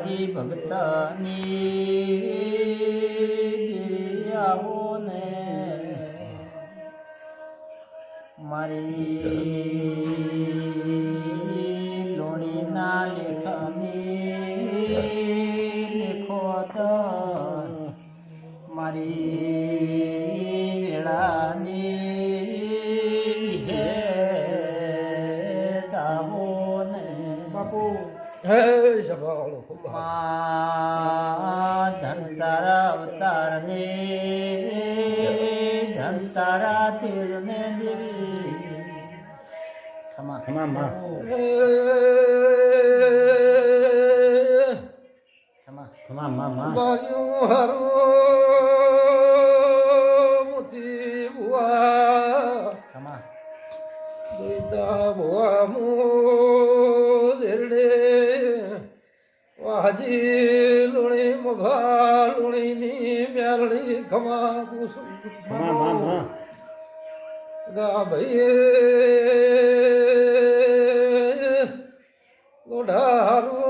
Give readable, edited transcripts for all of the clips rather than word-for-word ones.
મારી ભક્તની દેવી આવો ને મારી લોણીના લેખની લેખો તો મારી વેળાની હે જાવો ને બાપુ હે સભાળો ધન તારા અવતારને ધન તારા તેજને દેવી ખમા ખમા માં ખમા ખમા માં બાયું હારું મોતી બુઆ ખમા જોઈતા બુઆ મો ઝેરડે વાજી લુણી મભા લુણીની મ્યાલડી ખમા કુસુમ ખમા માં ગા ભાઈ લોઢારું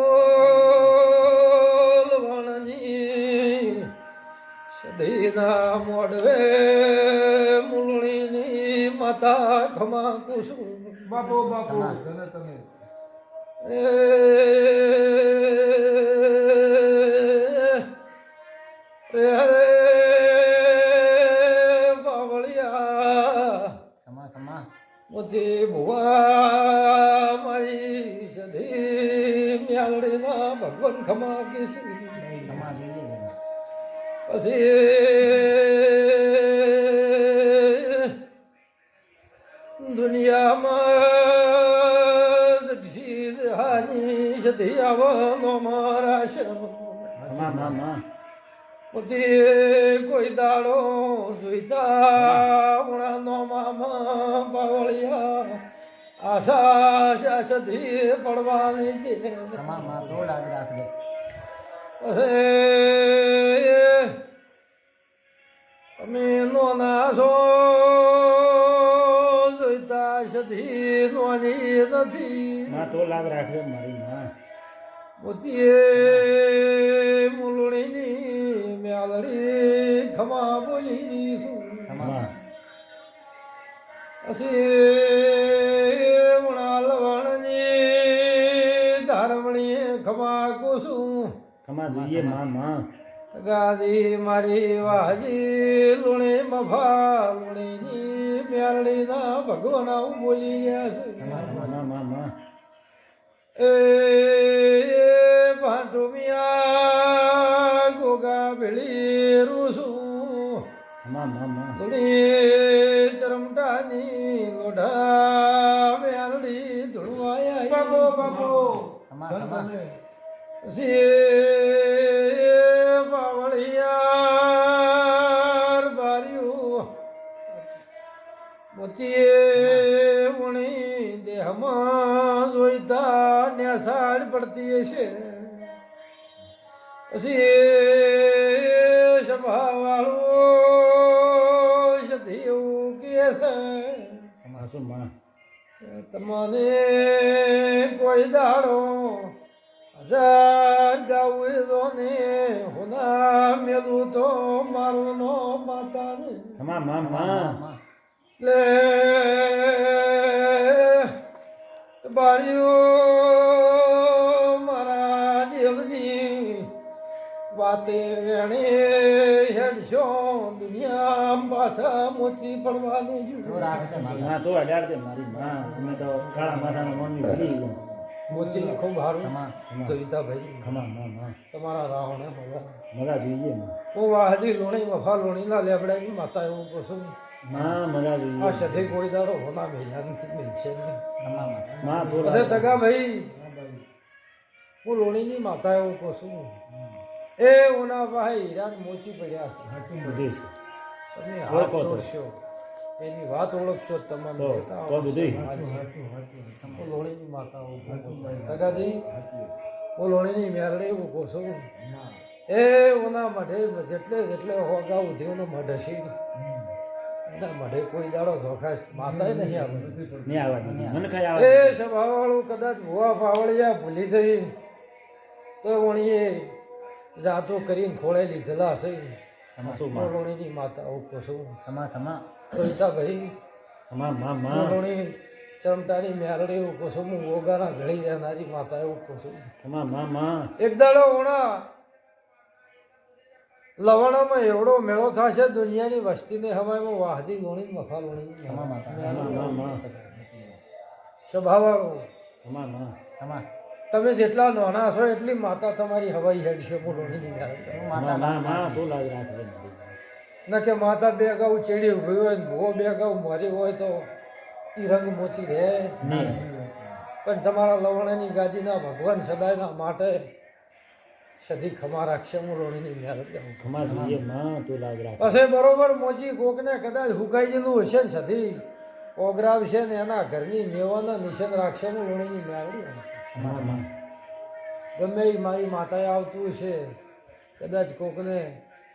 લવણની સદીના મોડવે મુલણીની માતા ખમા કુસુમ બાપુ બાપુ તને તમે રે બાવળિયા ખમા ખમા મોતી ભુવા મારી સધી મ્યાલડીના ભગવાન ખમા કેસરી ખમા જોઈએ પછી દુનિયામાં જગશીર હાની સધી આવનો મારા શરમ ખમા માં મોતી કોઈ દાડો જોઈતા ઉણાનો મામા બાવળિયા આશા શાસધી પડવાની છે ખમા માં થોડા જ રાખજો તમે નોના છો જોઈતા સધી નોની નથી માં તો લાગ રાખજો મારી માં મોતીએ મુલણીની મ્યાલડી ખમા બોલી શું ખમા પછી લવણની ધારવણીએ ખમા કુસુમ ખમા જોઈએ માં ગાદી મારી વાજી લુણી મફા લુણીની મ્યાલડીના ભગવાન આવું બોલી ગયા છે માં એ ભાંટુમિયા ગોગા ભેળી રૂસું માં ધૂળી ચરમટાની લોઢા મ્યાલડી ધૂળવાયા બાપુ બાપુ ખમા તને ખમા તને બાવળિયાર બાર્યું મોતીએ ઉણી દેહમાં જોઈતા નેસાડ પડતી હશે પછી સભાવાળું સધી એવું કહે છે ખમા શું માં તમને કોઈ દાડો હજાર ગાવું તો ને હોના મેલું તો મારું નો માતા ને ખમા માં લે બાળ્યું મારા દેવની વાતે વેણે હેડશો દુનિયા પાછા મોચી પડવાની તો જુદો રાખજો માં તો અડાડ દે મારી માં અમે તો કાળા માથાનો મમ્મી ભૂલી ગયા મોચી ખૂબ સારું ખમા જોઈતા ભાઈ ખમા માં તમારા રાવણે મજા જોઈએ માં હું વાહજી લોણી મફા લોણીના લેબડાની માતા એવું પૂછું માં મજા આ જોઈએ સધે કોઈ દાડો હોના મેળ્યા નથી મિલશે નહીં ખમા માં તો અરે તગા ભાઈ હું લોણીની માતા એવું પૂછું એ ઓના ભાઈ હીરાન મોચી પડ્યા છે બધી છે તમે ઓળખો હાથ તો. જોડશો એની વાત ઓળખશો તમને તો બધી હું લોણીની માતા એવું પૂછું. તગાજી હું લોણીની મેરડી એવું પૂછું એ ઓના મઢે જેટલે હોગા ઉધ્યોનો મઢ હશે ના મઢે કોઈ દાડો ધોખા માતા નહીં આવે નહીં આવવા દીધી મને કઈ એ આવવા સભાવાળું કદાચ ભુવા પાવળિયા ભૂલી જઈ તો વણીએ જાતો કરીને ખોળે લીધેલા છે શું માં વણીની માતા હું કહું છું ખમા ખમા સવિતાભાઈ માં માં માં વણી ચમટાની મેરડી એવું કહું છું હું ઓગાના ઘડી રહેનારી માતા એવું કહું છું માં માં માં એક દાડો ઓણા લવણમાં એવડો મેળો થશે દુનિયાની વસ્તીને હવામાં વાહજી લોણી મફા લોણી ખમા માતા સ્વભાવ માં માં ખમા તમે જેટલા નાના છો એટલી માતા તમારી હવાઈ હેડ છે હું લોણીની મેળવી હું માં માતા માં તું લાજ રાખજે ન કે માતા બે ગાઉ ચેડી ઉભી હોય ને ભૂવો બે ગાઉ મારી હોય તો ઈ રંગ મોચી રહે નહીં પણ તમારા લવણાની ગાદીના ભગવાન સદાયના માટે સદી ખમા રાખશે હું લોણીની મેળવી દઉં ખમા જોઈએ માં તું લાજ રાખ પછી બરોબર મોચી કોકને કદાચ હુકાઈ ગયેલું હશે ને સદી ઓગરાવશે ને એના ઘરની નેવાના નિશાન રાખશે હું લોણીની મેળવી દઉં માં માં ગમે એ મારી માતાએ આવતું છે કદાચ કોકને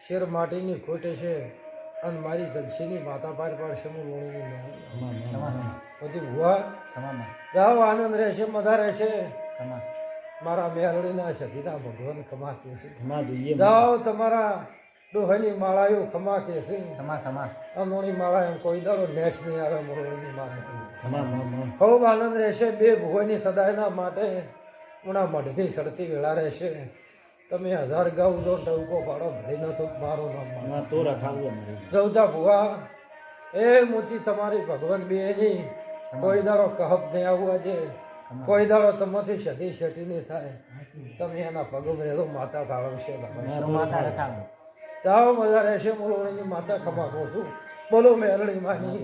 શેર માટીની ખોટે છે અને મારી જગસીની માતા પાર પાડશે હું લોણીની મેળવી દઉં માં ખમા માં બધી ભુવા ખમા માં જાઓ આનંદ રહેશે મજા રહેશે ખમા મારા મેરડીના સતીના ભગવાન ખમા કે છે ખમા જોઈએ જાઓ તમારા ડોહાની માળાઓ ખમા કે છે ખમા ખમા અમોની માળા એમ કોઈ દાડો નેક્સ્ટ નહીં આવે મોરડીની માળા ખમા માં માં ખૂબ આનંદ રહેશે બે ભુવાની સદાયના માટે ઉણા મઢની સડતી વેળા રહેશે તમે 1000 ગાઉ દો ટવકો પાડો ભાઈ ન તો મારો નામ માનો માં તું રખાવજે મારી જવતા ભુવા એ મોતી તમારી ભગવાન બેની કોઈ દાડો કહબ નહીં આવવા છે કોઈ દાડો તમારી સદી શેટી નહીં થાય તમે એના પગો મેળો માતા તાળવશે હું માતા રખાવું જાઓ મજા રહેશે મોરણીની માતા ખમા કહું છું બોલો મેરણી માની